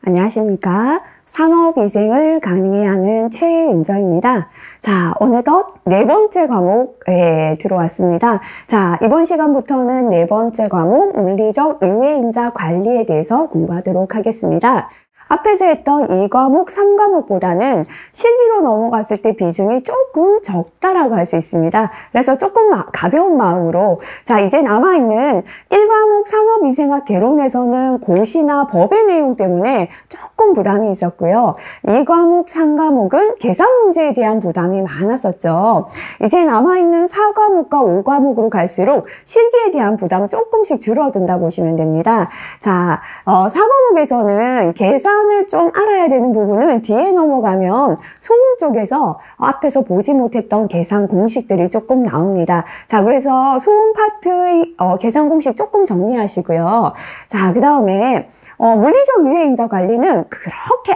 안녕하십니까. 산업위생을 강의하게 하는 최윤정입니다. 자, 어느덧 네 번째 과목에 들어왔습니다. 자, 이번 시간부터는 네 번째 과목 물리적 유해인자 관리에 대해서 공부하도록 하겠습니다. 앞에서 했던 2과목, 3과목보다는 실기로 넘어갔을 때 비중이 조금 적다라고 할 수 있습니다. 그래서 조금 가벼운 마음으로 자, 이제 남아있는 1과목 산업위생학 개론에서는 고시나 법의 내용 때문에 조금 부담이 있었고요. 2과목, 3과목은 계산 문제에 대한 부담이 많았었죠. 이제 남아있는 4과목과 5과목으로 갈수록 실기에 대한 부담 조금씩 줄어든다 보시면 됩니다. 자, 4과목에서는 계산을 좀 알아야 되는 부분은 뒤에 넘어가면 소음 쪽에서 앞에서 보지 못했던 계산 공식들이 조금 나옵니다. 자, 그래서 소음 파트의 계산 공식 조금 정리하시고요. 자, 그 다음에 물리적 유해인자 관리는 그렇게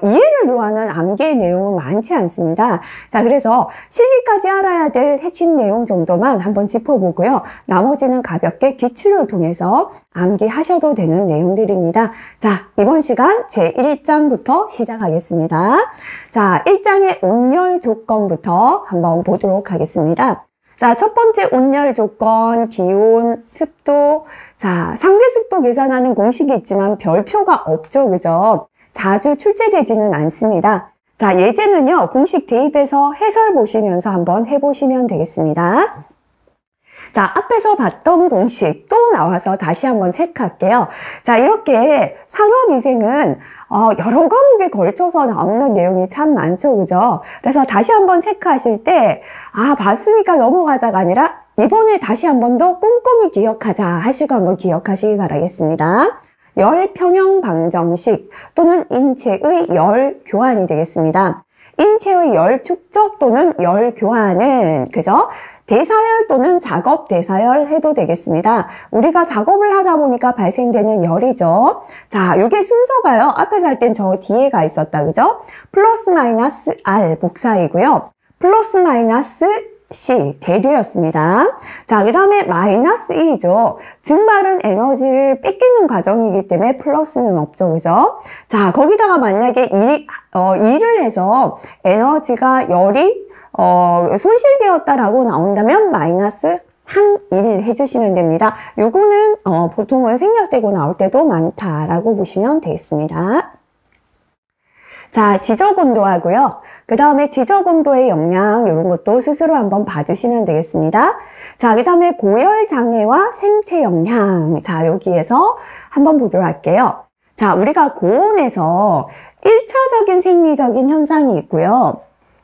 이해를 요하는 암기의 내용은 많지 않습니다. 자, 그래서 실기까지 알아야 될 핵심 내용 정도만 한번 짚어보고요. 나머지는 가볍게 기출을 통해서 암기하셔도 되는 내용들입니다. 자, 이번 시간 제1장부터 시작하겠습니다. 자, 1장의 온열 조건부터 한번 보도록 하겠습니다. 자, 첫 번째 온열 조건, 기온, 습도. 자, 상대 습도 계산하는 공식이 있지만 별표가 없죠, 그죠? 자주 출제되지는 않습니다. 자, 예제는요, 공식 대입해서 해설 보시면서 한번 해보시면 되겠습니다. 자, 앞에서 봤던 공식 또 나와서 다시 한번 체크할게요. 자, 이렇게 산업위생은 여러 과목에 걸쳐서 나오는 내용이 참 많죠, 그죠? 그래서 다시 한번 체크하실 때 봤으니까 넘어가자가 아니라 이번에 다시 한번 더 꼼꼼히 기억하자 하시고 한번 기억하시기 바라겠습니다. 열 평형 방정식 또는 인체의 열 교환이 되겠습니다. 인체의 열 축적 또는 열 교환은 그죠? 대사열 또는 작업 대사열 해도 되겠습니다. 우리가 작업을 하다 보니까 발생되는 열이죠. 자, 요게 순서가요. 앞에서 할 땐 저 뒤에가 있었다, 그죠? 플러스 마이너스 R 복사이고요. 플러스 마이너스 C 대류였습니다. 자, 그 다음에 마이너스 E죠. 증발은 에너지를 뺏기는 과정이기 때문에 플러스는 없죠, 그죠? 자, 거기다가 만약에 2를 해서 에너지가 열이 손실되었다라고 나온다면 마이너스 한 1 해주시면 됩니다. 요거는 보통은 생략되고 나올 때도 많다라고 보시면 되겠습니다. 자, 지적온도하고요. 그 다음에 지적온도의 영향 이런 것도 스스로 한번 봐주시면 되겠습니다. 자, 그 다음에 고열장애와 생체 영향. 자, 여기에서 한번 보도록 할게요. 자, 우리가 고온에서 1차적인 생리적인 현상이 있고요.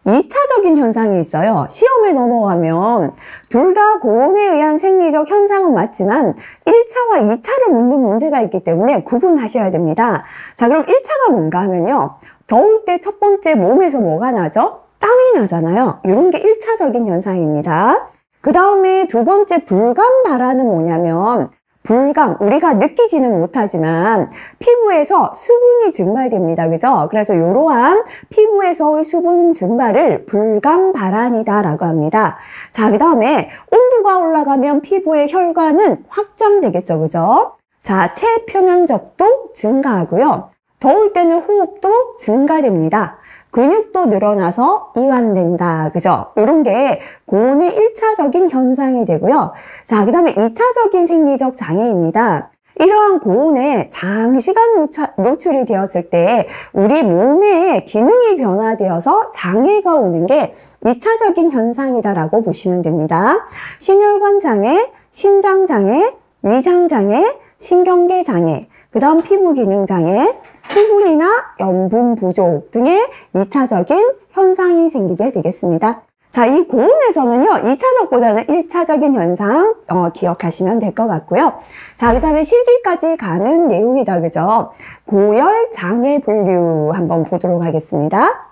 2차적인 현상이 있어요. 시험에 넘어가면 둘 다 고온에 의한 생리적 현상은 맞지만 1차와 2차를 묻는 문제가 있기 때문에 구분하셔야 됩니다. 자, 그럼 1차가 뭔가 하면요. 더울 때 첫 번째 몸에서 뭐가 나죠? 땀이 나잖아요. 이런 게 1차적인 현상입니다. 그 다음에 두 번째 불감 발화는 뭐냐면 불감, 우리가 느끼지는 못하지만 피부에서 수분이 증발됩니다. 그죠? 그래서 이러한 피부에서의 수분 증발을 불감 발환이다 라고 합니다. 자, 그 다음에 온도가 올라가면 피부의 혈관은 확장되겠죠. 그죠? 자, 체표면적도 증가하고요. 더울 때는 호흡도 증가됩니다. 근육도 늘어나서 이완된다. 그죠? 이런 게 고온의 1차적인 현상이 되고요. 자, 그 다음에 2차적인 생리적 장애입니다. 이러한 고온에 장시간 노출이 되었을 때 우리 몸의 기능이 변화되어서 장애가 오는 게 2차적인 현상이다라고 보시면 됩니다. 심혈관 장애, 심장 장애, 위장 장애, 신경계 장애, 그 다음 피부 기능 장애, 수분이나 염분 부족 등의 2차적인 현상이 생기게 되겠습니다. 자, 이 고온에서는요, 2차적보다는 1차적인 현상 기억하시면 될 것 같고요. 자, 그 다음에 실기까지 가는 내용이다, 그죠? 고열 장애 분류 한번 보도록 하겠습니다.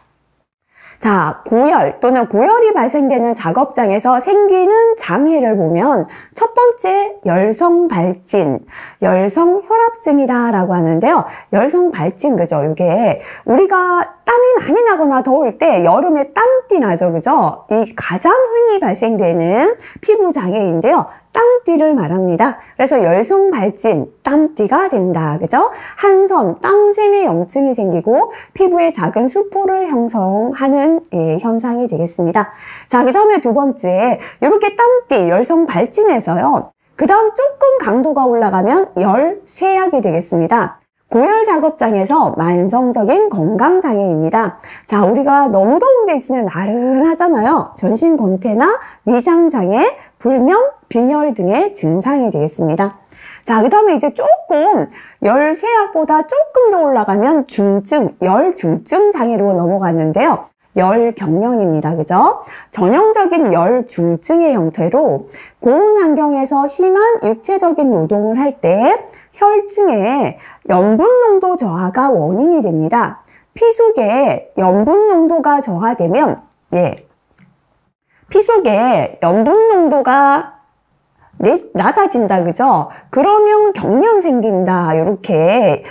자, 고열 또는 고열이 발생되는 작업장에서 생기는 장애를 보면 첫 번째 열성발진, 열성혈압증이다 라고 하는데요. 열성발진, 그죠? 이게 우리가 땀이 많이 나거나 더울 때 여름에 땀띠 나죠, 그죠? 이 가장 흔히 발생되는 피부 장애인데요. 땀띠를 말합니다. 그래서 열성 발진, 땀띠가 된다. 그죠? 한선, 땀샘의 염증이 생기고 피부에 작은 수포를 형성하는 현상이 되겠습니다. 자, 그 다음에 두 번째, 이렇게 땀띠, 열성 발진해서요. 그 다음 조금 강도가 올라가면 열쇠약이 되겠습니다. 고열 작업장에서 만성적인 건강장애입니다. 자, 우리가 너무 더운 데 있으면 나른하잖아요. 전신 권태나 위장장애, 불면, 빈혈 등의 증상이 되겠습니다. 자, 그 다음에 이제 조금 열쇠약보다 조금 더 올라가면 중증, 열중증 장애로 넘어갔는데요. 열경련입니다. 그죠? 전형적인 열중증의 형태로 고온 환경에서 심한 육체적인 노동을 할 때 혈중에 염분 농도 저하가 원인이 됩니다. 피 속에 염분 농도가 저하되면 피 속에 염분 농도가 낮아진다, 그죠? 그러면 경련 생긴다, 이렇게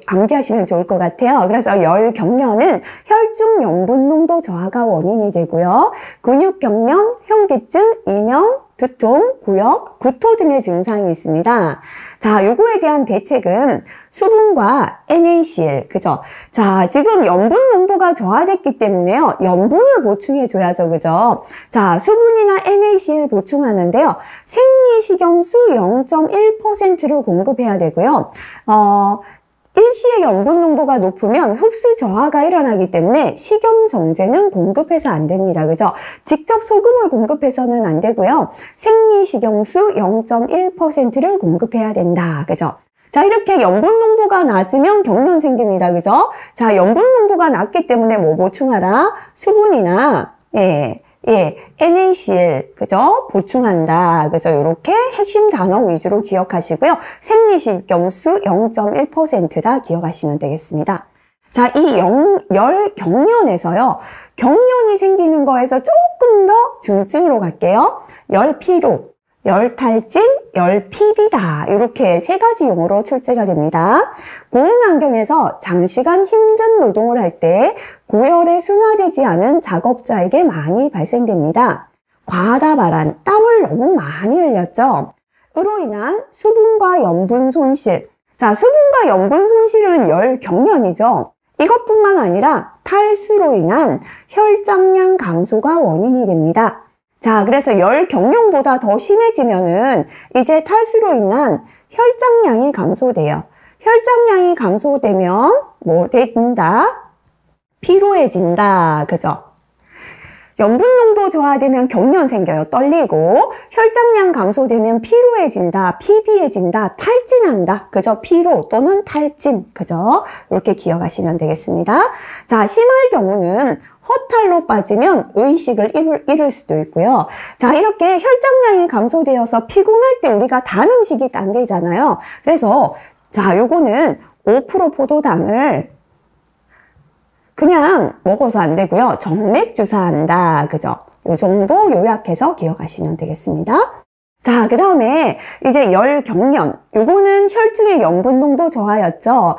암기하시면 좋을 것 같아요. 그래서 열경련은 혈중 염분 농도 저하가 원인이 되고요. 근육경련, 현기증, 이명, 두통, 구역, 구토 등의 증상이 있습니다. 자, 요거에 대한 대책은 수분과 NaCl, 그죠? 자, 지금 염분 농도가 저하됐기 때문에요. 염분을 보충해줘야죠, 그죠? 자, 수분이나 NaCl 보충하는데요. 생리식염수 0.1%를 공급해야 되고요. 일시의 염분 농도가 높으면 흡수 저하가 일어나기 때문에 식염 정제는 공급해서 안 됩니다. 그죠? 직접 소금을 공급해서는 안 되고요. 생리식염수 0.1%를 공급해야 된다. 그죠? 자, 이렇게 염분 농도가 낮으면 경련 생깁니다. 그죠? 자, 염분 농도가 낮기 때문에 뭐 보충하라? 수분이나 NaCl, 그죠? 보충한다. 그죠? 이렇게 핵심 단어 위주로 기억하시고요. 생리식염수 0.1%다 기억하시면 되겠습니다. 자, 이 열경련에서요. 경련이 생기는 거에서 조금 더 중증으로 갈게요. 열피로, 열탈진, 열피비다. 이렇게 세 가지 용어로 출제가 됩니다. 고온 환경에서 장시간 힘든 노동을 할 때 고열에 순화되지 않은 작업자에게 많이 발생됩니다. 과하다 말한 땀을 너무 많이 흘렸죠. 으로 인한 수분과 염분 손실. 자, 수분과 염분 손실은 열경련이죠. 이것뿐만 아니라 탈수로 인한 혈장량 감소가 원인이 됩니다. 자, 그래서 열경련보다 더 심해지면은 이제 탈수로 인한 혈장량이 감소돼요. 혈장량이 감소되면 뭐 돼진다? 피로해진다. 그죠? 염분 농도 저하되면 경련 생겨요. 떨리고. 혈장량 감소되면 피로해진다, 피비해진다, 탈진한다. 그죠? 피로 또는 탈진. 그죠? 이렇게 기억하시면 되겠습니다. 자, 심할 경우는 허탈로 빠지면 의식을 잃을 수도 있고요. 자, 이렇게 혈장량이 감소되어서 피곤할 때 우리가 단 음식이 당기잖아요. 그래서 자, 요거는 5% 포도당을 그냥 먹어서 안 되고요. 정맥 주사한다. 그죠? 요 정도 요약해서 기억하시면 되겠습니다. 자, 그 다음에 이제 열경련. 요거는 혈중의 염분 농도 저하였죠.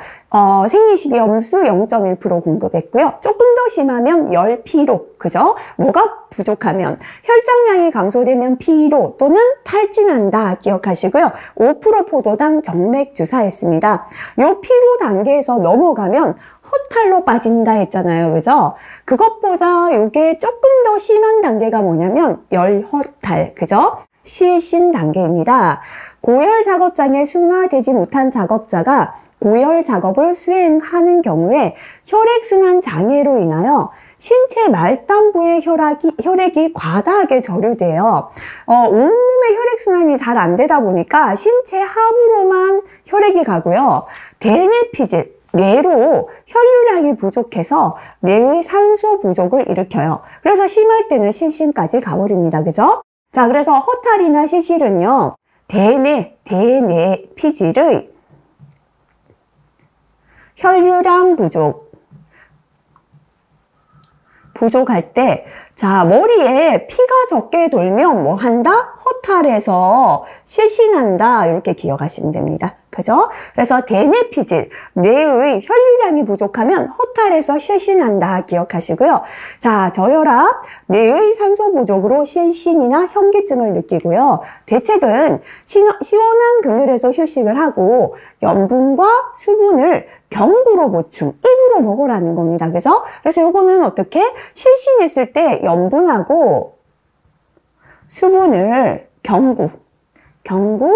생리식염수 0.1% 공급했고요. 조금 더 심하면 열피로. 그죠? 뭐가 부족하면 혈장량이 감소되면 피로 또는 탈진한다. 기억하시고요. 5% 포도당 정맥 주사했습니다. 요 피로 단계에서 넘어가면 허탈로 빠진다 했잖아요. 그죠? 그것보다 요게 조금 더 심한 단계가 뭐냐면 열허탈. 그죠? 실신 단계입니다. 고열 작업장에 순화되지 못한 작업자가 고열 작업을 수행하는 경우에 혈액순환 장애로 인하여 신체 말단부의 혈액이 과다하게 저류돼요. 온몸의 혈액순환이 잘 안 되다 보니까 신체 하부로만 혈액이 가고요. 대뇌피질, 뇌로 혈류량이 부족해서 뇌의 산소 부족을 일으켜요. 그래서 심할 때는 실신까지 가버립니다. 그죠? 자, 그래서 허탈이나 실실은요, 대뇌피질의 부족할 때, 자, 머리에 피가 적게 돌면 뭐 한다? 허탈해서 실신한다. 이렇게 기억하시면 됩니다. 그죠? 그래서 대뇌피질, 뇌의 혈류량이 부족하면 허탈해서 실신한다. 기억하시고요. 자, 저혈압, 뇌의 산소 부족으로 실신이나 현기증을 느끼고요. 대책은 시원한 그늘에서 휴식을 하고 염분과 수분을 경구로 보충, 입으로 먹으라는 겁니다. 그죠? 그래서 요거는 어떻게? 실신했을 때 염분하고 수분을 경구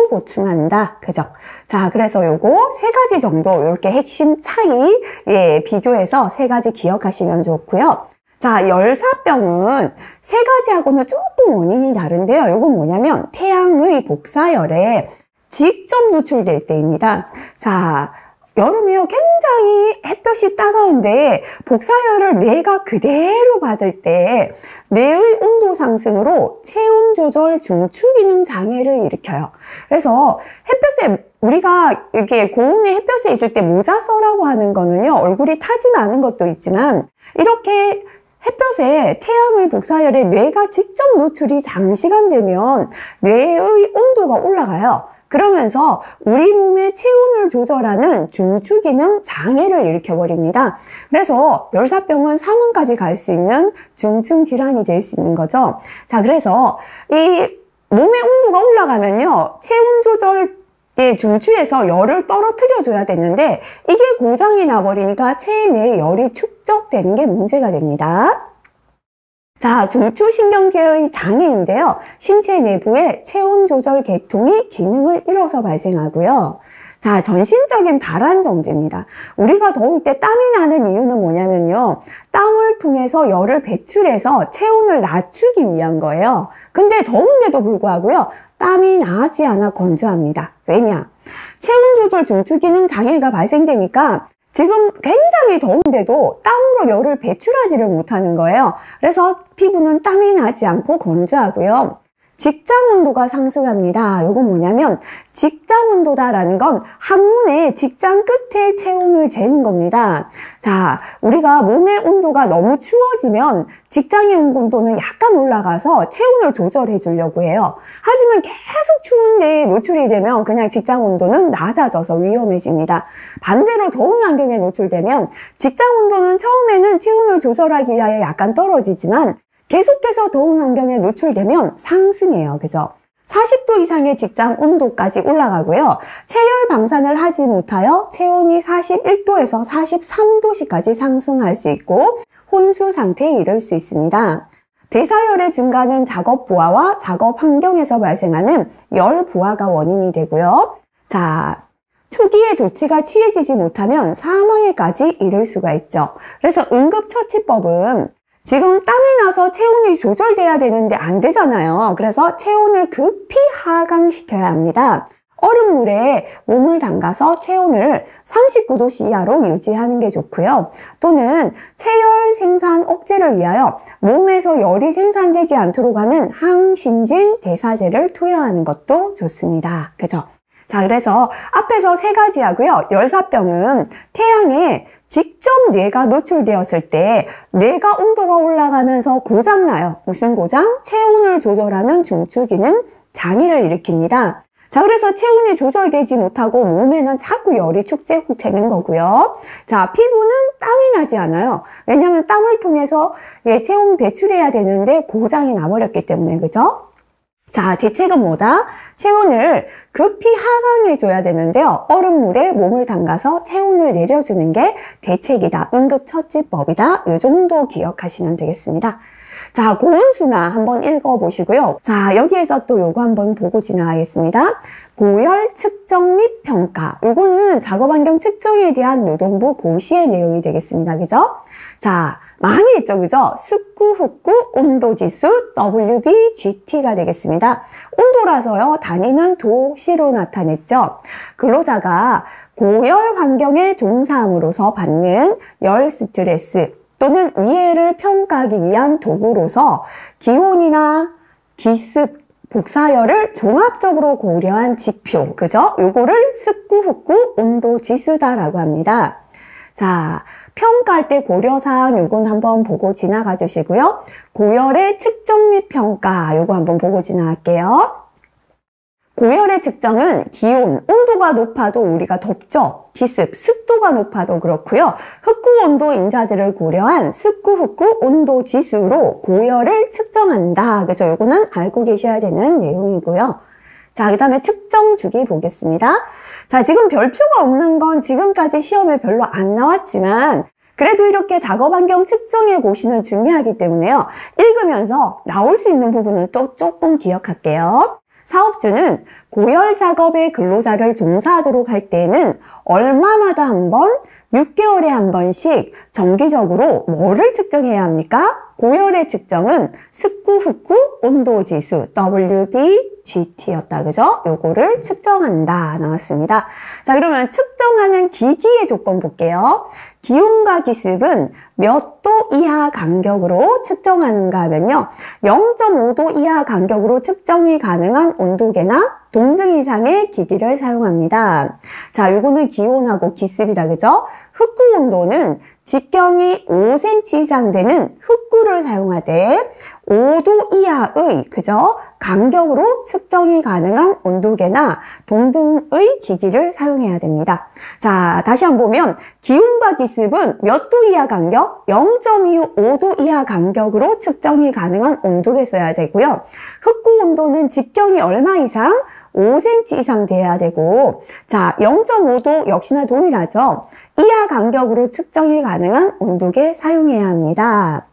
보충한다. 그죠? 자, 그래서 요거 세 가지 정도 이렇게 핵심 차이, 예, 비교해서 세 가지 기억하시면 좋고요. 자, 열사병은 세 가지하고는 조금 원인이 다른데요. 요건 뭐냐면 태양의 복사열에 직접 노출될 때입니다. 자, 여름에요, 굉장히 햇볕이 따가운데 복사열을 뇌가 그대로 받을 때 뇌의 온도 상승으로 체온 조절 중추 기능 장애를 일으켜요. 그래서 햇볕에 우리가 이렇게 고온의 햇볕에 있을 때 모자 써라고 하는 거는요, 얼굴이 타지 않은 것도 있지만 이렇게 햇볕에 태양의 복사열에 뇌가 직접 노출이 장시간 되면 뇌의 온도가 올라가요. 그러면서 우리 몸의 체온을 조절하는 중추 기능 장애를 일으켜버립니다. 그래서 열사병은 상흔까지 갈 수 있는 중증 질환이 될 수 있는 거죠. 자, 그래서 이 몸의 온도가 올라가면요, 체온 조절 중추에서 열을 떨어뜨려 줘야 되는데 이게 고장이 나버리니까 체내에 열이 축적되는 게 문제가 됩니다. 자, 중추신경계의 장애인데요. 신체 내부의 체온 조절 계통이 기능을 잃어서 발생하고요. 자, 전신적인 발환정제입니다. 우리가 더울 때 땀이 나는 이유는 뭐냐면요, 땀을 통해서 열을 배출해서 체온을 낮추기 위한 거예요. 근데 더운데도 불구하고요, 땀이 나지 않아 건조합니다. 왜냐? 체온 조절 중추 기능 장애가 발생되니까 지금 굉장히 더운데도 땀으로 열을 배출하지를 못하는 거예요. 그래서 피부는 땀이 나지 않고 건조하고요. 직장 온도가 상승합니다. 이건 뭐냐면 직장 온도다라는 건 한문에 직장 끝에 체온을 재는 겁니다. 자, 우리가 몸의 온도가 너무 추워지면 직장의 온도는 약간 올라가서 체온을 조절해 주려고 해요. 하지만 계속 추운 데에 노출이 되면 그냥 직장 온도는 낮아져서 위험해집니다. 반대로 더운 환경에 노출되면 직장 온도는 처음에는 체온을 조절하기 위하여 약간 떨어지지만 계속해서 더운 환경에 노출되면 상승해요. 그죠? 40도 이상의 직장 온도까지 올라가고요. 체열 방산을 하지 못하여 체온이 41도에서 43도씨까지 상승할 수 있고 혼수 상태에 이를 수 있습니다. 대사열의 증가는 작업 부하와 작업 환경에서 발생하는 열 부하가 원인이 되고요. 자, 초기에 조치가 취해지지 못하면 사망에까지 이를 수가 있죠. 그래서 응급처치법은 지금 땀이 나서 체온이 조절돼야 되는데 안 되잖아요. 그래서 체온을 급히 하강시켜야 합니다. 얼음물에 몸을 담가서 체온을 39도씨 이하로 유지하는 게 좋고요. 또는 체열 생산 억제를 위하여 몸에서 열이 생산되지 않도록 하는 항신진 대사제를 투여하는 것도 좋습니다. 그죠? 자, 그래서 앞에서 세 가지 하고요. 열사병은 태양에 직접 뇌가 노출되었을 때 뇌가 온도가 올라가면서 고장나요. 무슨 고장? 체온을 조절하는 중추 기능 장애를 일으킵니다. 자, 그래서 체온이 조절되지 못하고 몸에는 자꾸 열이 축제되는 거고요. 자, 피부는 땀이 나지 않아요. 왜냐하면 땀을 통해서 체온 배출해야 되는데 고장이 나버렸기 때문에, 그죠? 자, 대책은 뭐다? 체온을 급히 하강해줘야 되는데요. 얼음물에 몸을 담가서 체온을 내려주는 게 대책이다. 응급처치법이다. 이 정도 기억하시면 되겠습니다. 자, 고온순화 한번 읽어보시고요. 자, 여기에서 또 요거 한번 보고 지나가겠습니다. 고열 측정 및 평가. 요거는 작업환경 측정에 대한 노동부 고시의 내용이 되겠습니다. 그죠? 자, 많이 했죠. 그죠? 습구, 흡구, 온도지수, WBGT가 되겠습니다. 온도라서요, 단위는 도시로 나타냈죠. 근로자가 고열 환경에 종사함으로써 받는 열 스트레스 또는 위해를 평가하기 위한 도구로서 기온이나 기습, 복사열을 종합적으로 고려한 지표, 그죠? 요거를 습구, 흡구, 온도 지수다라고 합니다. 자, 평가할 때 고려사항 요건 한번 보고 지나가 주시고요. 고열의 측정 및 평가 요거 한번 보고 지나갈게요. 고열의 측정은 기온, 온도가 높아도 우리가 덥죠. 기습, 습도가 높아도 그렇고요. 흑구 온도 인자들을 고려한 습구, 흑구 온도 지수로 고열을 측정한다. 그죠? 요거는 알고 계셔야 되는 내용이고요. 자, 그 다음에 측정 주기 보겠습니다. 자, 지금 별표가 없는 건 지금까지 시험에 별로 안 나왔지만 그래도 이렇게 작업 환경 측정의 고시는 중요하기 때문에요. 읽으면서 나올 수 있는 부분은 또 조금 기억할게요. 사업주는 고열 작업의 근로자를 종사하도록 할 때는 얼마마다 한 번, 6개월에 한 번씩 정기적으로 뭐를 측정해야 합니까? 고열의 측정은 습구, 흑구, 온도지수 WBGT였다. 그죠? 요거를 측정한다. 나왔습니다. 자, 그러면 측정하는 기기의 조건 볼게요. 기온과 기습은 몇 도 이하 간격으로 측정하는가 하면요. 0.5도 이하 간격으로 측정이 가능한 온도계나 동등 이상의 기기를 사용합니다. 자, 요거는 기온하고 기습이다. 그죠? 흑구 온도는 직경이 5cm 이상 되는 흑구를 사용하되 5도 이하의 그죠? 간격으로 측정이 가능한 온도계나 동등의 기기를 사용해야 됩니다. 자, 다시 한번 보면 기온과 기습은 몇 도 이하 간격? 0.25도 이하 간격으로 측정이 가능한 온도계 써야 되고요. 흑구 온도는 직경이 얼마 이상? 5cm 이상 돼야 되고, 자, 0.5도 역시나 동일하죠. 이하 간격으로 측정이 가능한 온도계 사용해야 합니다.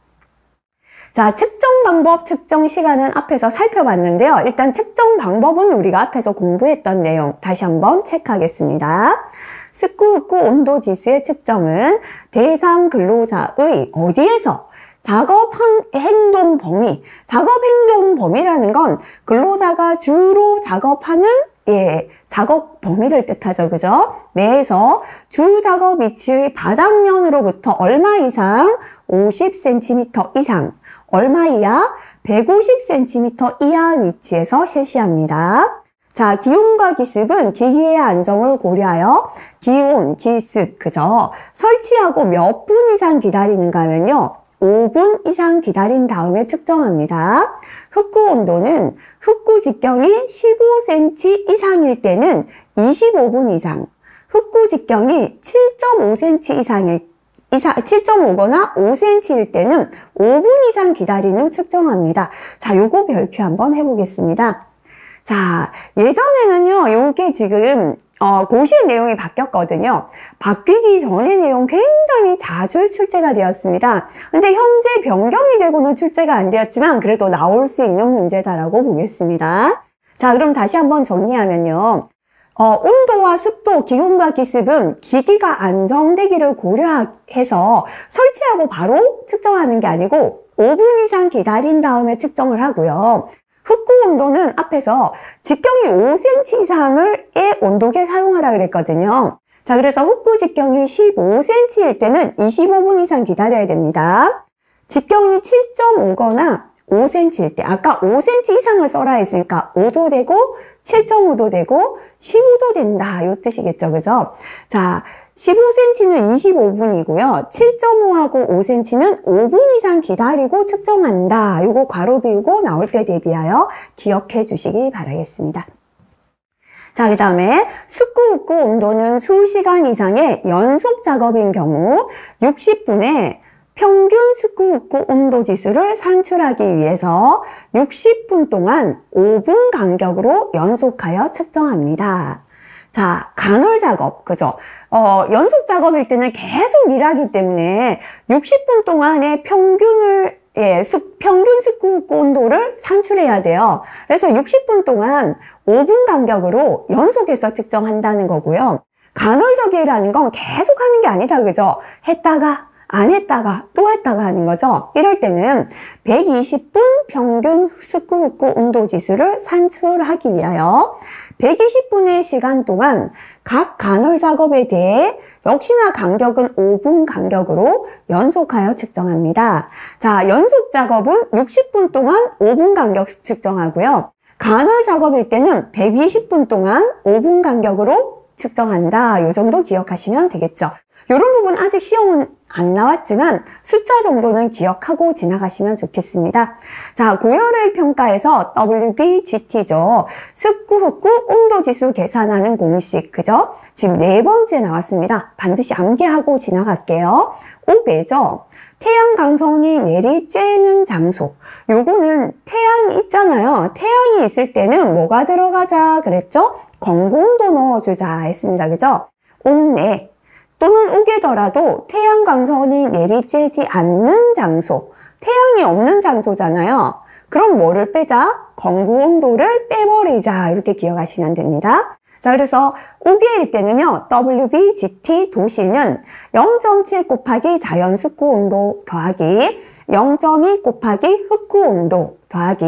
자, 측정 방법, 측정 시간은 앞에서 살펴봤는데요. 일단 측정 방법은 우리가 앞에서 공부했던 내용 다시 한번 체크하겠습니다. 습구, 흑구 온도 지수의 측정은 대상 근로자의 어디에서? 작업 행동 범위. 작업 행동 범위라는 건 근로자가 주로 작업하는 작업 범위를 뜻하죠. 그죠? 내에서 주 작업 위치의 바닥면으로부터 얼마 이상? 50cm 이상. 얼마 이하? 150cm 이하 위치에서 실시합니다. 자, 기온과 기습은 기기의 안정을 고려하여 기온, 기습, 그죠? 설치하고 몇 분 이상 기다리는가 하면요. 5분 이상 기다린 다음에 측정합니다. 흑구 온도는 흑구 직경이 15cm 이상일 때는 25분 이상, 흑구 직경이 7.5cm 7.5거나 5cm일 때는 5분 이상 기다린 후 측정합니다. 자, 요거 별표 한번 해보겠습니다. 자, 예전에는요, 요게 지금 고시의 내용이 바뀌었거든요. 바뀌기 전의 내용 굉장히 자주 출제가 되었습니다. 근데 현재 변경이 되고는 출제가 안 되었지만 그래도 나올 수 있는 문제다라고 보겠습니다. 자, 그럼 다시 한번 정리하면요. 온도와 습도, 기온과 기습은 기기가 안정되기를 고려해서 설치하고 바로 측정하는 게 아니고 5분 이상 기다린 다음에 측정을 하고요. 흑구 온도는 앞에서 직경이 5cm 이상의 온도계 사용하라 그랬거든요. 자, 그래서 흑구 직경이 15cm일 때는 25분 이상 기다려야 됩니다. 직경이 7.5거나 5cm일 때, 아까 5cm 이상을 써라 했으니까 5도 되고 7.5도 되고 15도 된다 이 뜻이겠죠. 그죠? 자, 15cm는 25분이고요. 7.5하고 5cm는 5분 이상 기다리고 측정한다. 요거 괄호 비우고 나올 때 대비하여 기억해 주시기 바라겠습니다. 자, 그 다음에 습구, 흑구 온도는 수시간 이상의 연속 작업인 경우 60분에 평균 습구, 흑구 온도 지수를 산출하기 위해서 60분 동안 5분 간격으로 연속하여 측정합니다. 자, 간헐 작업, 그죠? 연속 작업일 때는 계속 일하기 때문에 60분 동안의 평균 습구, 흑구 온도를 산출해야 돼요. 그래서 60분 동안 5분 간격으로 연속해서 측정한다는 거고요. 간헐적이라는 건 계속 하는 게 아니다, 그죠? 했다가 안 했다가 또 했다가 하는 거죠. 이럴 때는 120분 평균 습구, 흑구 온도 지수를 산출하기 위하여 120분의 시간 동안 각 간헐 작업에 대해 역시나 간격은 5분 간격으로 연속하여 측정합니다. 자, 연속 작업은 60분 동안 5분 간격 측정하고요. 간헐 작업일 때는 120분 동안 5분 간격으로 측정한다. 이 정도 기억하시면 되겠죠. 이런 부분 아직 시험은 안 나왔지만 숫자 정도는 기억하고 지나가시면 좋겠습니다. 자, 고열의 평가에서 WBGT죠. 습구, 흡구, 온도지수 계산하는 공식, 그죠? 지금 4번째 나왔습니다. 반드시 암기하고 지나갈게요. 5배죠. 태양 강선이 내리쬐는 장소. 요거는 태양이 있잖아요. 태양이 있을 때는 뭐가 들어가자 그랬죠? 건고온도 넣어주자 했습니다. 그죠? 옥내 또는 옥이더라도 태양 강선이 내리쬐지 않는 장소. 태양이 없는 장소잖아요. 그럼 뭐를 빼자? 건고온도를 빼버리자. 이렇게 기억하시면 됩니다. 자, 그래서 옥외일 때는요, WBGT 도시는 0.7 곱하기 자연 습구 온도 더하기 0.2 곱하기 흡구 온도 더하기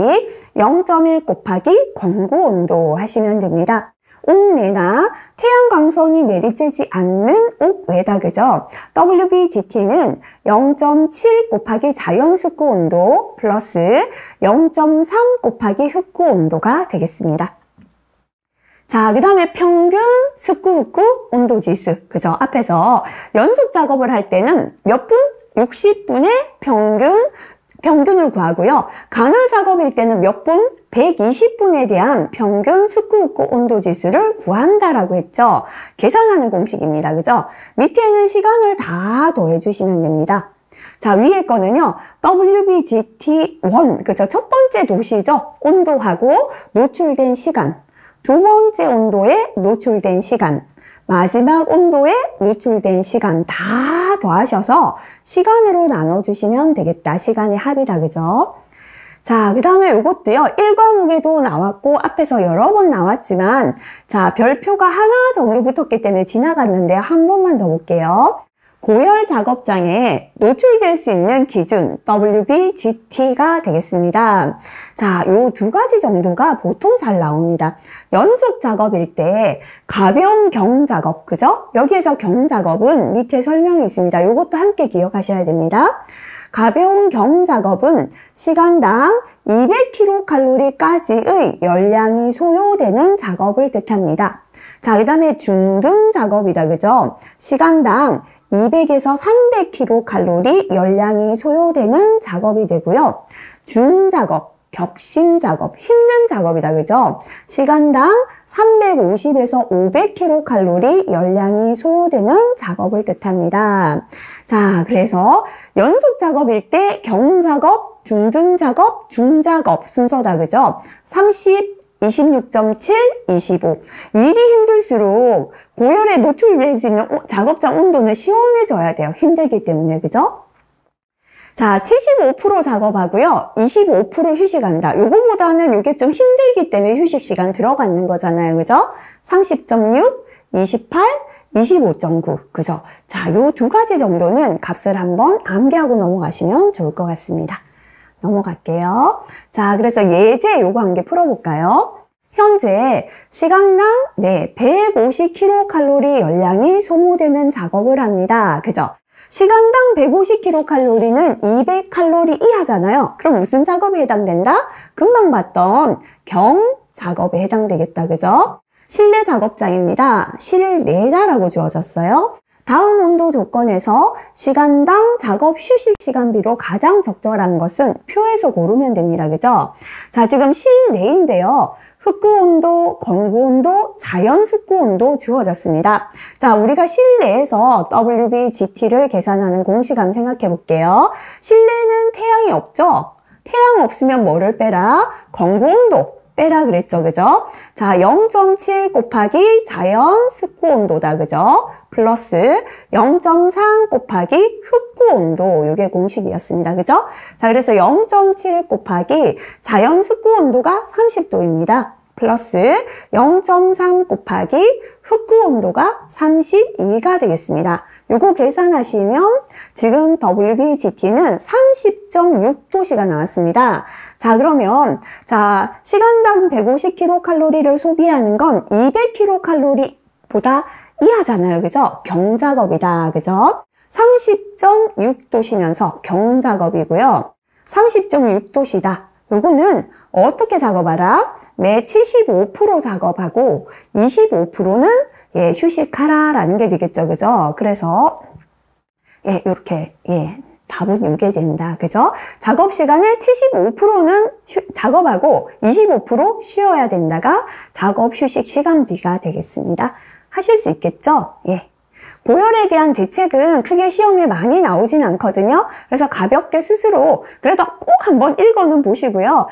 0.1 곱하기 건고 온도 하시면 됩니다. 옥내나 태양 광선이 내리쬐지 않는 옥외다, 그죠? WBGT는 0.7 곱하기 자연 습구 온도 플러스 0.3 곱하기 흡구 온도가 되겠습니다. 자, 그 다음에 평균 습구, 흡구, 온도지수. 그죠? 앞에서 연속 작업을 할 때는 몇 분? 60분의 평균을 구하고요. 간헐 작업일 때는 몇 분? 120분에 대한 평균 습구, 흡구, 온도지수를 구한다라고 했죠. 계산하는 공식입니다. 그죠? 밑에 있는 시간을 다 더해주시면 됩니다. 자, 위에 거는요, WBGT1, 그죠? 첫 번째 도시죠. 온도하고 노출된 시간. 두 번째 온도에 노출된 시간, 마지막 온도에 노출된 시간 다 더하셔서 시간으로 나눠주시면 되겠다. 시간의 합이다. 그죠? 자, 그 다음에 이것도요, 1과목에도 나왔고, 앞에서 여러 번 나왔지만, 자, 별표가 하나 정도 붙었기 때문에 지나갔는데요. 한 번만 더 볼게요. 고열 작업장에 노출될 수 있는 기준 WBGT가 되겠습니다. 자, 요 두 가지 정도가 보통 잘 나옵니다. 연속 작업일 때 가벼운 경작업, 그죠? 여기에서 경작업은 밑에 설명이 있습니다. 요것도 함께 기억하셔야 됩니다. 가벼운 경작업은 시간당 200kcal까지의 열량이 소요되는 작업을 뜻합니다. 자, 그 다음에 중등 작업이다, 그죠? 시간당 200에서 300kcal 열량이 소요되는 작업이 되고요. 중작업, 격심작업, 힘든 작업이다, 그죠? 시간당 350에서 500kcal 열량이 소요되는 작업을 뜻합니다. 자, 그래서 연속 작업일 때 경작업, 중등작업, 중작업 순서다, 그죠? 30, 26.7, 25. 일이 힘들수록 고열에 노출될 수 있는 작업장 온도는 시원해져야 돼요. 힘들기 때문에, 그죠? 자, 75% 작업하고요. 25% 휴식한다. 요거보다는 요게 좀 힘들기 때문에 휴식 시간 들어가는 거잖아요. 그죠? 30.6, 28, 25.9. 그죠? 자, 요 두 가지 정도는 값을 한번 암기하고 넘어가시면 좋을 것 같습니다. 넘어갈게요. 자, 그래서 예제 요거 한 개 풀어볼까요? 현재 시간당 150kcal 열량이 소모되는 작업을 합니다. 그죠? 시간당 150kcal는 200칼로리 이하잖아요. 그럼 무슨 작업에 해당된다? 금방 봤던 경작업에 해당되겠다. 그죠? 실내 작업장입니다. 실내다라고 주어졌어요. 다음 온도 조건에서 시간당 작업 휴식 시간비로 가장 적절한 것은 표에서 고르면 됩니다. 그죠? 자, 지금 실내인데요. 흡구 온도, 건고 온도, 자연 습구 온도 주어졌습니다. 자, 우리가 실내에서 WBGT를 계산하는 공식 한번 생각해 볼게요. 실내는 태양이 없죠? 태양 없으면 뭐를 빼라? 건고 온도. 빼라 그랬죠, 그죠? 자, 0.7 곱하기 자연 습구 온도다, 그죠? 플러스 0.3 곱하기 흡구 온도, 이게 공식이었습니다, 그죠? 자, 그래서 0.7 곱하기 자연 습구 온도가 30도입니다. 플러스 0.3 곱하기 흡구 온도가 32가 되겠습니다. 요거 계산하시면 지금 WBGT는 30.6도씨가 나왔습니다. 자, 그러면 자, 시간당 150kcal를 소비하는 건 200kcal보다 이하잖아요. 그죠? 경작업이다. 그죠? 30.6도시면서 경작업이고요. 30.6도시다. 요거는 어떻게 작업하라? 매 75% 작업하고 25%는 예, 휴식하라라는 게 되겠죠. 그죠? 그래서 예, 요렇게 예, 답은 이게 된다. 그죠? 작업 시간의 75%는 작업하고 25% 쉬어야 된다가 작업 휴식 시간비가 되겠습니다. 하실 수 있겠죠? 예. 고열에 대한 대책은 크게 시험에 많이 나오진 않거든요. 그래서 가볍게 스스로 그래도 꼭 한번 읽어는 보시고요.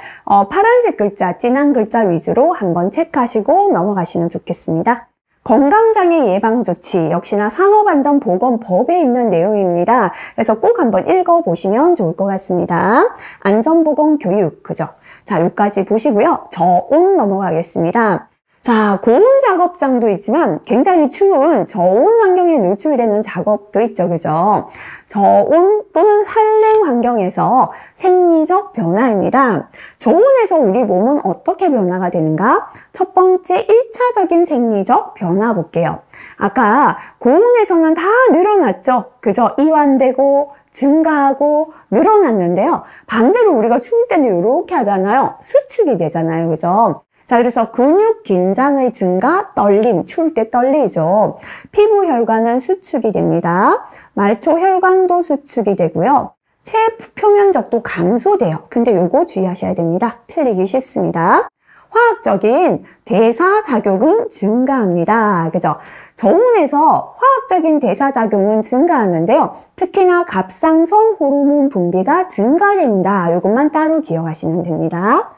파란색 글자, 진한 글자 위주로 한번 체크하시고 넘어가시면 좋겠습니다. 건강장애 예방조치, 역시나 산업안전보건법에 있는 내용입니다. 그래서 꼭 한번 읽어보시면 좋을 것 같습니다. 안전보건교육, 그죠? 자, 여기까지 보시고요. 저온 넘어가겠습니다. 자, 고온 작업장도 있지만 굉장히 추운 저온 환경에 노출되는 작업도 있죠. 그죠? 저온 또는 한랭 환경에서 생리적 변화입니다. 저온에서 우리 몸은 어떻게 변화가 되는가? 첫 번째 1차적인 생리적 변화 볼게요. 아까 고온에서는 다 늘어났죠. 그죠? 이완되고 증가하고 늘어났는데요. 반대로 우리가 추울 때는 이렇게 하잖아요. 수축이 되잖아요. 그죠? 자, 그래서 근육 긴장의 증가, 떨림, 추울 때 떨리죠. 피부 혈관은 수축이 됩니다. 말초 혈관도 수축이 되고요. 체프 표면적도 감소돼요. 근데 요거 주의하셔야 됩니다. 틀리기 쉽습니다. 화학적인 대사작용은 증가합니다. 그죠? 저온에서 화학적인 대사작용은 증가하는데요. 특히나 갑상선 호르몬 분비가 증가된다. 요것만 따로 기억하시면 됩니다.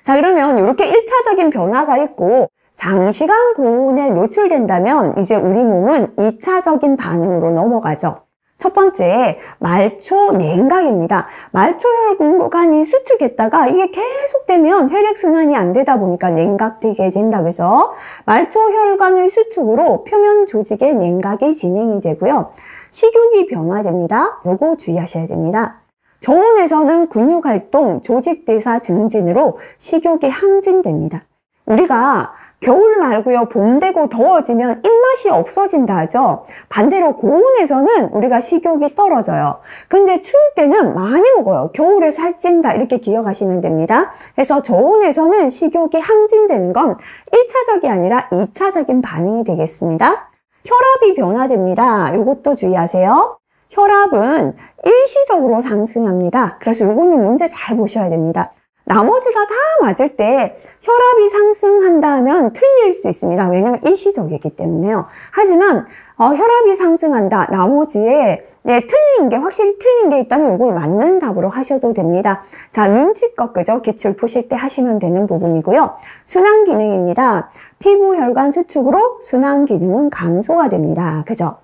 자, 그러면 이렇게 1차적인 변화가 있고 장시간 고온에 노출된다면 이제 우리 몸은 2차적인 반응으로 넘어가죠. 첫 번째, 말초 냉각입니다. 말초 혈관이 수축했다가 이게 계속되면 혈액순환이 안 되다 보니까 냉각되게 된다. 그래서 말초 혈관의 수축으로 표면 조직의 냉각이 진행이 되고요. 식욕이 변화됩니다. 요거 주의하셔야 됩니다. 저온에서는 근육활동, 조직대사 증진으로 식욕이 항진됩니다. 우리가 겨울 말고요, 봄 되고 더워지면 입맛이 없어진다 하죠. 반대로 고온에서는 우리가 식욕이 떨어져요. 근데 추울 때는 많이 먹어요. 겨울에 살찐다 이렇게 기억하시면 됩니다. 그래서 저온에서는 식욕이 항진되는 건 1차적이 아니라 2차적인 반응이 되겠습니다. 혈압이 변화됩니다. 이것도 주의하세요. 혈압은 일시적으로 상승합니다. 그래서 요거는 문제 잘 보셔야 됩니다. 나머지가 다 맞을 때 혈압이 상승한다면 틀릴 수 있습니다. 왜냐하면 일시적이기 때문에요. 하지만 혈압이 상승한다. 나머지에 틀린 게 확실히 틀린 게 있다면 이걸 맞는 답으로 하셔도 됩니다. 자, 눈치껏 그죠? 기출 푸실 때 하시면 되는 부분이고요. 순환 기능입니다. 피부 혈관 수축으로 순환 기능은 감소가 됩니다. 그죠?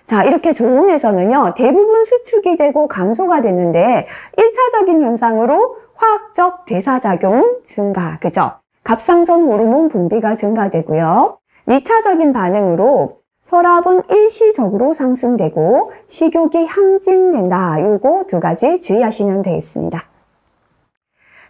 자, 이렇게 저온에서는요, 대부분 수축이 되고 감소가 되는데 1차적인 현상으로 화학적 대사작용 증가, 그죠? 갑상선 호르몬 분비가 증가되고요. 2차적인 반응으로 혈압은 일시적으로 상승되고 식욕이 항진된다. 요거 두 가지 주의하시면 되겠습니다.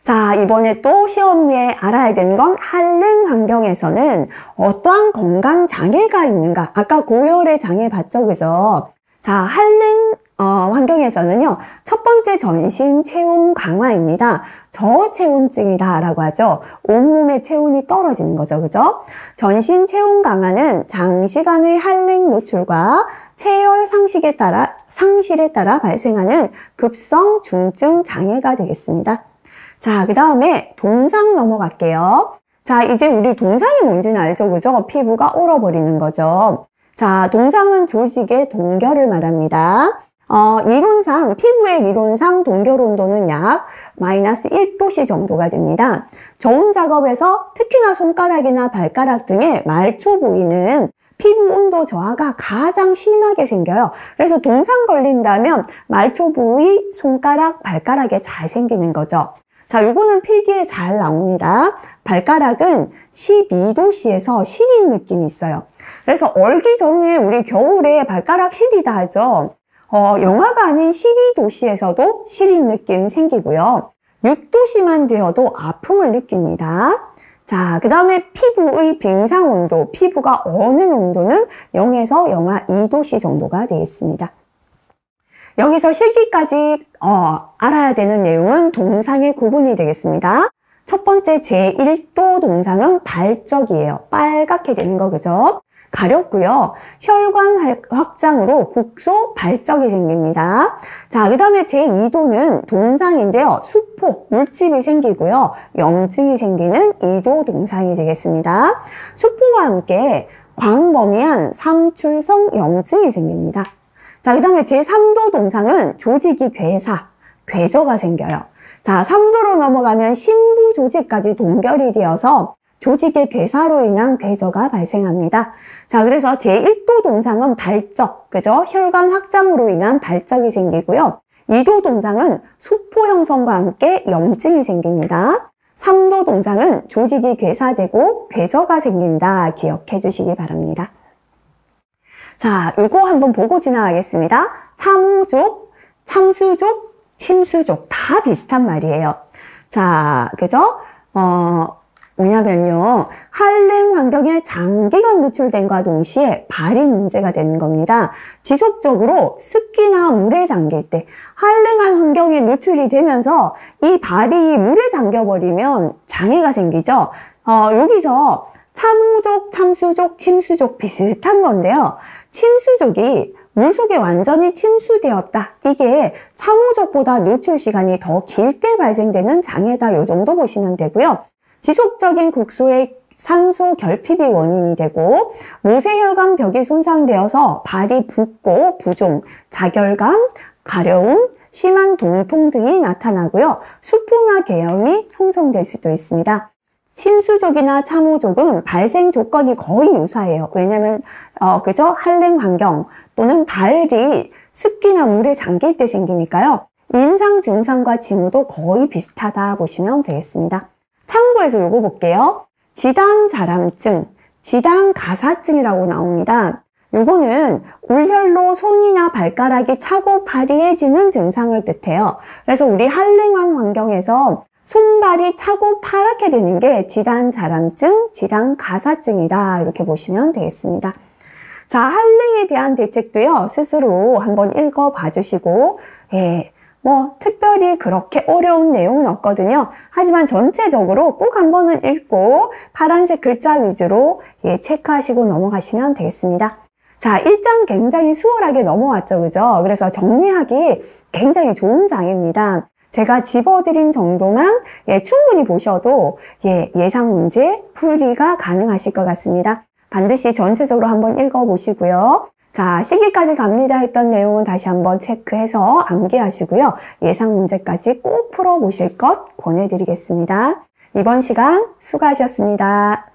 자, 이번에 또 시험에 알아야 되는 건 한랭 환경에서는 어떠한 건강 장애가 있는가? 아까 고열의 장애 봤죠, 그죠? 자, 한랭 환경에서는요, 첫 번째 전신 체온 강화입니다. 저체온증이다라고 하죠. 온몸의 체온이 떨어지는 거죠, 그죠? 전신 체온 강화는 장시간의 한랭 노출과 체열 상실에 따라 발생하는 급성 중증 장애가 되겠습니다. 자, 그 다음에 동상 넘어갈게요. 자, 이제 우리 동상이 뭔지는 알죠, 그죠? 피부가 얼어버리는 거죠. 자, 동상은 조직의 동결을 말합니다. 이론상, 피부의 이론상 동결 온도는 약 마이너스 1도씨 정도가 됩니다. 저온 작업에서 특히나 손가락이나 발가락 등의 말초 부위는 피부 온도 저하가 가장 심하게 생겨요. 그래서 동상 걸린다면 말초 부위, 손가락, 발가락에 잘 생기는 거죠. 자, 요거는 필기에 잘 나옵니다. 발가락은 12도씨에서 시린 느낌이 있어요. 그래서 얼기 전에 우리 겨울에 발가락 시리다 하죠. 영하가 아닌 12도씨에서도 시린 느낌 생기고요. 6도씨만 되어도 아픔을 느낍니다. 자, 그 다음에 피부의 빙상 온도, 피부가 어는 온도는 0에서 영하 2도씨 정도가 되겠습니다. 여기서 실기까지 알아야 되는 내용은 동상의 구분이 되겠습니다. 첫 번째 제1도 동상은 발적이에요. 빨갛게 되는 거, 그죠? 가렵고요. 혈관 확장으로 국소 발적이 생깁니다. 자, 그 다음에 제2도는 동상인데요. 수포, 물집이 생기고요. 염증이 생기는 2도 동상이 되겠습니다. 수포와 함께 광범위한 삼출성 염증이 생깁니다. 자, 그 다음에 제3도 동상은 조직이 괴사, 괴저가 생겨요. 자, 3도로 넘어가면 심부 조직까지 동결이 되어서 조직의 괴사로 인한 괴저가 발생합니다. 자, 그래서 제1도 동상은 발적, 그죠? 혈관 확장으로 인한 발적이 생기고요. 2도 동상은 수포 형성과 함께 염증이 생깁니다. 3도 동상은 조직이 괴사되고 괴저가 생긴다. 기억해 주시기 바랍니다. 자, 요거 한번 보고 지나가겠습니다. 참우족, 참수족, 침수족 다 비슷한 말이에요. 자, 그죠? 뭐냐면요. 한랭 환경에 장기간 노출됨과 동시에 발이 문제가 되는 겁니다. 지속적으로 습기나 물에 잠길 때 한랭한 환경에 노출이 되면서 이 발이 물에 잠겨버리면 장애가 생기죠. 여기서 참우족, 참수족, 침수족 비슷한 건데요. 침수족이 물속에 완전히 침수되었다. 이게 참우족보다 노출 시간이 더 길 때 발생되는 장애다. 요 정도 보시면 되고요. 지속적인 국소의 산소 결핍이 원인이 되고 모세혈관 벽이 손상되어서 발이 붓고 부종, 자결감, 가려움, 심한 동통 등이 나타나고요. 수포나 개형이 형성될 수도 있습니다. 침수족이나 참우족은 발생 조건이 거의 유사해요. 왜냐면 그죠? 한랭 환경 또는 발이 습기나 물에 잠길 때 생기니까요. 임상 증상과 징후도 거의 비슷하다 보시면 되겠습니다. 참고해서 요거 볼게요. 지당자람증, 지당가사증이라고 나옵니다. 요거는 울혈로 손이나 발가락이 차고 파리해지는 증상을 뜻해요. 그래서 우리 한랭한 환경에서 손발이 차고 파랗게 되는 게 지단자람증, 지단가사증이다. 이렇게 보시면 되겠습니다. 자, 한랭에 대한 대책도요. 스스로 한번 읽어봐 주시고 특별히 그렇게 어려운 내용은 없거든요. 하지만 전체적으로 꼭 한 번은 읽고 파란색 글자 위주로 체크하시고 넘어가시면 되겠습니다. 자, 1장 굉장히 수월하게 넘어왔죠. 그죠? 그래서 정리하기 굉장히 좋은 장입니다. 제가 집어드린 정도만 충분히 보셔도 예상 문제 풀이가 가능하실 것 같습니다. 반드시 전체적으로 한번 읽어보시고요. 자, 실기까지 갑니다 했던 내용은 다시 한번 체크해서 암기하시고요. 예상 문제까지 꼭 풀어보실 것 권해드리겠습니다. 이번 시간 수고하셨습니다.